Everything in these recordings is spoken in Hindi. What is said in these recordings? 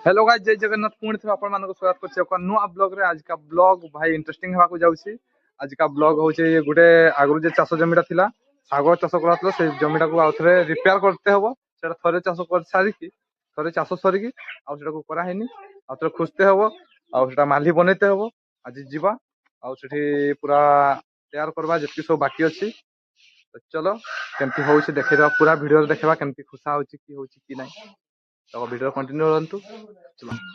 हेलो गाइस, जय जगन्नाथ। पुणी थे आपण मानको स्वागत करछि एक नुआ ब्लॉग रे। आज का ब्लॉग भाई इंटरेस्टिंग हेबा को जाउछि। आज का ब्लॉग होछि गुटे आगरु जे चाष जमीटा थिला, साग चाष करातलो, से जमीटा को आउथरे रिपेयर करते हबो। सेटा थरे चाष कर सारी की थरे चाष सरी की आउ सेटा को करा हेनी, आउथरे खुसते हबो, आउ सेटा माली बनेते हबो। आज जीवा आउ सेठी पूरा तैयार करबा जति सब बाकी अछि। तो चलो केमती होछि देखैबा, पूरा वीडियो रे देखैबा केमती खुसा होछि की नै। तो वीडियो कंटिन्यू रहंतु।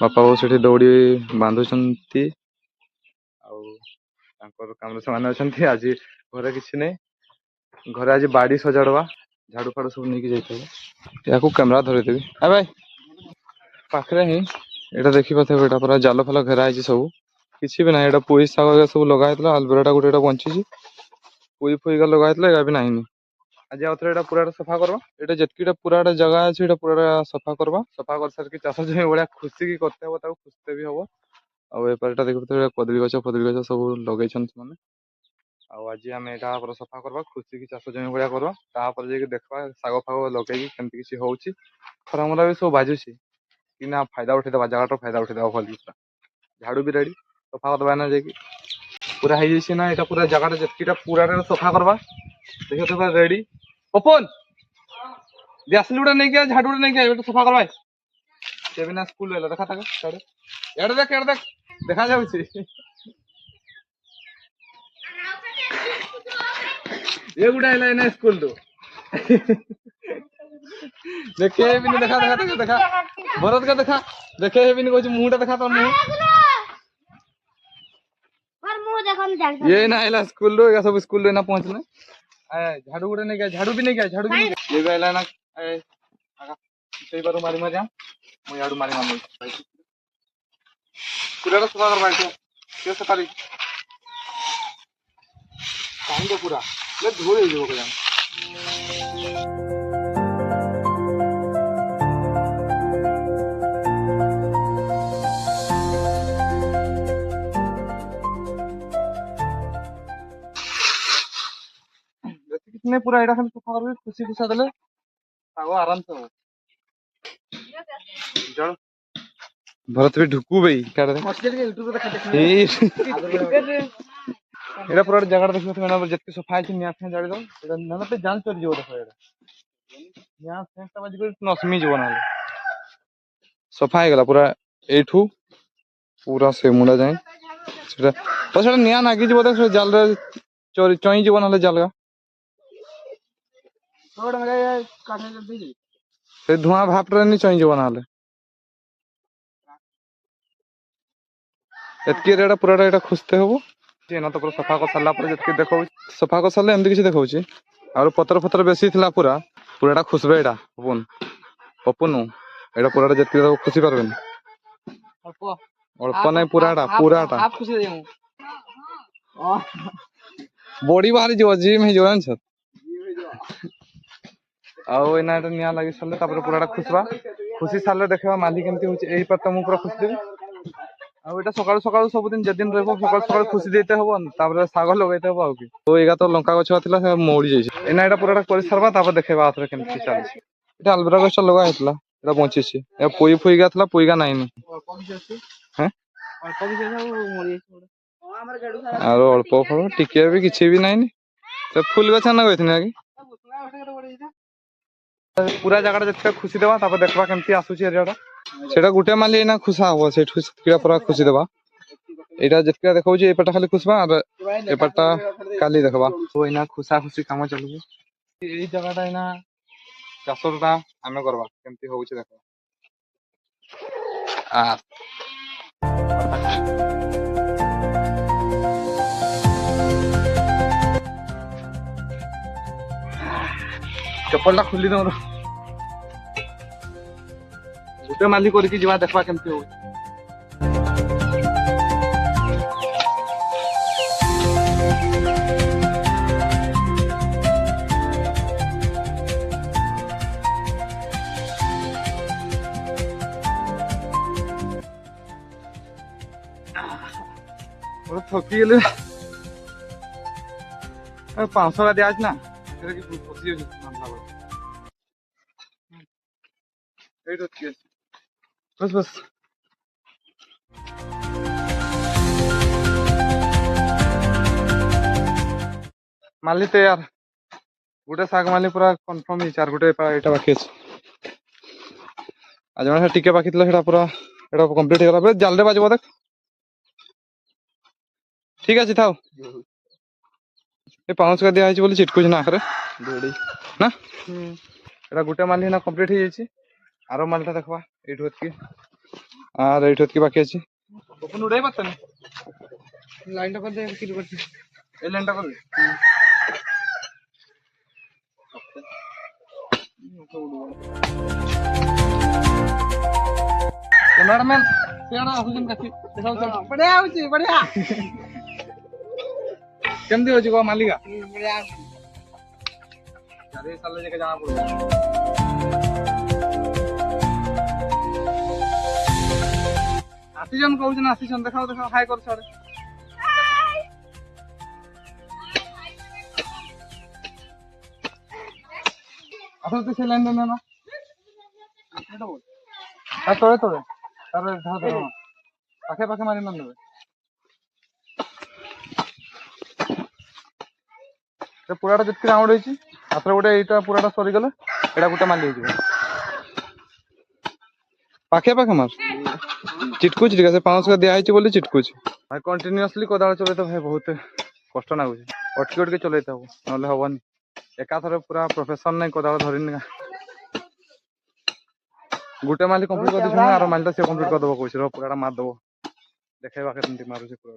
बापा वो सेठी दौड़ी बांधुଛନ୍ତି ଆଉ ତାଙ୍କର କାମରେ ସେମାନେ ଅଛନ୍ତି। ଆଜି ଘରେ କିଛି ନାହିଁ, ଘରେ ଆଜି ବାଡି ସଜାଡବା, ଝାଡୁ ଫାଡୁ ସବୁ ନେଇକି ଯାଇଥିବେ। ୟାକୁ କ୍ୟାମେରା ଧରେଇଦେବି। ଆ ଭାଇ ପାଖରେ ହିଁ ଏଇଟା ଦେଖିପାରୁଥିବେ, ଏଇଟା ପୁରା ଜାଲ ଫାଲ ଘେରା ହେଇଛି ସବୁ, କିଛି ବି ନାହିଁ। ଏଇଟା ପୋଇ ଶାଗ ସବୁ ଲଗା ହେଇଥିଲା, ଆଲବେରାଟା ଗୋଟେ ଏଇଟା ବଞ୍ଚିଛି, ପୋଇ ଫୋଇ ଲଗା ହେଇଥିଲା, ଏହା ବି ନାହିଁ। आज आउ थे पूरा सफा करवा, ये जितकीटा पूरा जगह अच्छे पूरा सफा करवा। सफा कर सारिक चाष जमी भाया खुशी करते हम, खुशते भी हम। आपारटा देखते कदली गच फदली गच सब लगे मैंने। आज आम यहाँ पूरा सफा करवा, खुशी की चाष जमी भाया करवा। तापर जाकि देखा शाग फाग लगे कमी किसी हो खरा मरा भी सब बाजुची कि ना, फायदा उठेदबा जगह फायदा उठेदबा भल पूरा। झाड़ू भी रेडी, सफा करवा ना जाकि पूरा है ना। यहाँ पूरा जगह जितकीटा पूरा सफा करवा, देखो रेडी। ओपन दियासली उड़ा नहीं किया, झाड़ू नहीं किया, तो सफा करवाए से बिना स्कूल ले देखा था साड़े यार देख देखा जाऊ ये गुडा है ना स्कूल तो देखे भी नहीं। देखा देखा देखा देखा भरत का देखा, देखे भी नहीं, कुछ मुंहटा देखा तो मुंह ये ना आइला स्कूल रो। या सब स्कूल रे ना पहुंचले। झाड़ू गुडा नहीं किया, झाड़ू भी नहीं किया, झाड़ू भी नहीं किया। ये आइला ना सही बार मारी मारिया मु याडू मारी मार पूरा सफा कर भाई। के सफारी काहे के पूरा ले धूल हो जो के जान। कितने पूरा एडा खाली सफा कर खुशी खुशा देले सागो आराम से हो। जड़ भरत भी ढुकू भाई काट दे हॉस्टल के यूट्यूब पे एटा पूरा जगह देखो तो मैंने जत्ते सफा है निया थे जाड़ी दो एटा ना पे जान चोरी जो देखो एटा निया थे त बाजी को नसमी जो ना सफा है गला पूरा एठू पूरा से मुंडा जाए सेटा तो सेटा निया नागी जो देख जाल रे चोरी चोई जो ना जाल का छोड़ मेरे काटने जल्दी जी से धुआं भाप रे नहीं चोई जो ना एतकी रेडा पूरा एटा खुसते होबो ना। तो पूरा सफा कर साला पर जतके देखो सफा कर साले एमदी किसी देखौ छी और पतर पतर बेसी थिला पूरा पूराटा खुसबे एटा पपुन पपुन एटा पूराटा जतके खुशी परबेन अल्प अल्प नै पूराटा आप खुशी देमु बॉडी बाहर जो जिम हे जो छ आउ एना एटा निया लागि सले तापर पूराटा खुसबा। खुशी साले देखबा माली केमती होची एही पर त मु पूरा खुश देबी। आ एटा सकाळ सकाळ सब दिन जदिन रहबो सकाळ सकाळ खुशी देते हबो तापर साग लगाइते हबो आउ की। तो एगा तो लंका गछ थिला से मोड़ी जाई छै। एना एटा पूराटा कर सरबा तापर देखबा आथरे केमती चाली छै। एटा अलबरा गछ लगा हेतला एटा बंची छै। ए पोई फोई गा थिला पोई गा नाही नि अल्प किछ अछि हैं अल्प किछ सब मोड़ी छै। हमर गडू सारा आरो अल्प फळ टिके भी किछि भी नाही नि से फूल गछ ना गइथने कि पूरा जगह जतका खुशी देबा तापर देखबा केमती आसुची एरियाटा सेटा गुटे माली एना खुशा हो से किड़ा पूरा खुशी देबा। एटा जतका देखौ जे एपटा खाली खुशबा और एपटा काली देखबा। तो एना खुशा खुशी काम चलबो। ए जगहटा एना चासरटा आमे करबा केमती होउची देखबा। आ चप्पलटा खुली दो गुटे माली करके जीवा देखबा केमती हो। थकी गले 500 का दिया ना बस बस माली तैयार गोटे साग माली पूरा कन्फर्म चार गोटे एटा बाकी अच्छे आज जहाँ टिके बाकी था पूरा कंप्लीट हो जाल बाजब देख ठीक अच्छे था पाउस का दिखाई बोली चिटकुच ना आखरे ना एटा गोटे माली ना कंप्लीट हो जाए आरो मालटा देखवा ये आर ये बाकी अच्छे ओपन उड़ाई पारता लाइन कर दे ए लाइन कर दे कैमरामैन पेड़ा आहुजन काफी देखाउ बढ़िया होची बढ़िया केमदी होची को मालिका बढ़िया अरे साले जके जाना पड़ो आसीजन कहउछन आसीजन देखाओ हाय कर छाड़े आतो तो से लाइन देना ना एटा बोल आ तोड़े तोड़े अरे धा धा पाखे पाखे मारी न देबे ते पुराटा जति राउंड होईची आत्र गोटे एटा पुराटा सरी गले एटा गोटे माली हो जिवो पाखे पाखे मार चिटकुच ठीक है पाउस का दिया है बोली चिटकुच भाई कंटिन्यूअसली कोदाल चले तो भाई बहुत कष्ट ना अटकी अटकी चलते ना हेनी एका थर पूरा प्रोफेशन नहीं कोदाल धरनी गोटे माली कंप्लीट कर देछन आरो मालीटा से कंप्लीट कर दबो कहछ रो पूराटा मार दबो देखाइबा केमती मारू से पूरा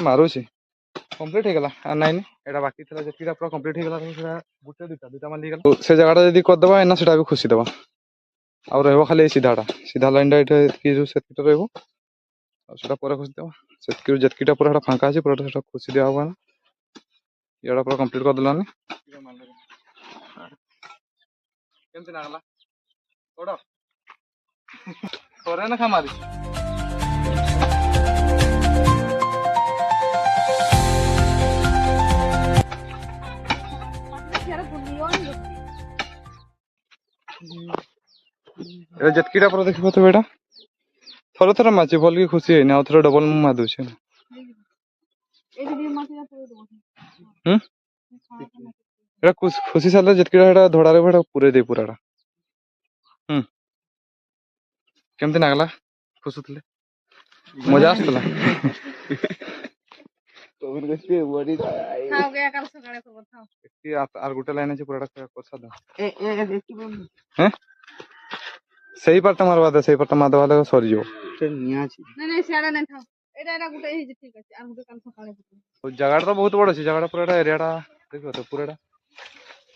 मारू से कंप्लीट हो गला आ नाइन एटा बाकी थला जतिरा पूरा कंप्लीट हो गला सेटा गोटे दुटा माली गला से जगहटा जदी कर दबा एना सेटा भी खुशी दबा आ रहबो खाली सीधा लाइन एटा की जो सेटा रहबो आ सेटा पूरा खुशी दबा सेटकी जतकीटा पूरा फांका আছে पूरा सेटा खुशी दिया होगा एटा पूरा कंप्लीट कर दलानी केमती लागला ओडो तोरे ना खा मारी ए जतकीटा पूरा देखिबो तो बेटा थोड़ा थोड़ा माची बोल के खुशी है ना थोड़ा डबल मुंह मार दूछे एटा खुशी साले जतकीटा एटा धोड़ा रे बेटा पूरे दे पूराटा केमती लागला खुशुतले मजा आसतला तोर गस्ती बॉडी खाओ गया कल सकाळे खबर खाओ की आर गुटे लाइन আছে পুরাটা কোসা দাও এ দেখি বল हैं सही पार्ट मारवा दे सही पार्ट मारवा दे सरी जो निया छी नहीं सेडा नहीं था एटा गुटे ही ठीक আছে আর গুटे কাল সকাଳେ তো জায়গাটা তো বহুত বড় আছে জায়গাটা পুরাটা এরিয়াটা দেখো তো পুরাটা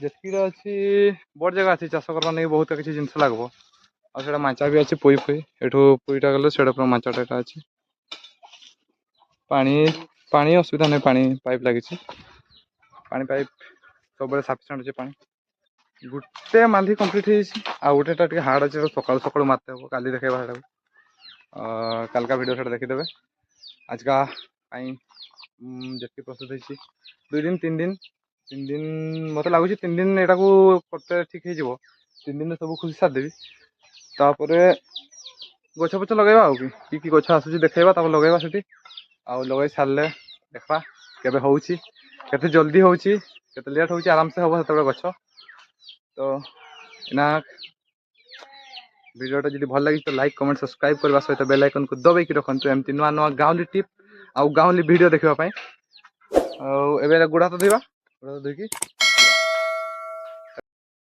যেতকিরা আছে বড় জায়গা আছে চাষ করবা নাই বহুত কিছু জিনিস লাগবো আর সেটা মাচা भी আছে পই পই এঠো পইটা গলে সেটা পুরো মাচাটা এটা আছে पानी पानी असुविधा नहीं पानी पाइप लगी पानी पाइप सब सफिसीयंट अच्छे पानी गोटे माली कंप्लीट हो गोटे हार्ड अच्छे सकाल सकाल मारते हम काली देखेगा कल का वीडियो से देखीदे आज का जी प्रस्तुत हो 2 दिन 3 दिन मत लगुच 3 दिन यहाँ को करते ठीक हो 3 दिन सब खुशी सारदेवी तापर गछ पछ लगेगा कि गछ आसूँ देखा लगेगा से लगे सारे देखा केबे होउची केते जल्दी होउची केते लेट होउची आराम से होबो सेते गछ तो इना वीडियोटा जदि भल लगी तो लाइक कमेंट सब्सक्राइब करबा सहित बेल आइकन को दबाई कि रखंतु एमती नुआ नुआ गाँवली टिप आउ गाँवली वीडियो देखबा पई एबे गुड़ा तो धोइबा गुड़ा तो धोइकी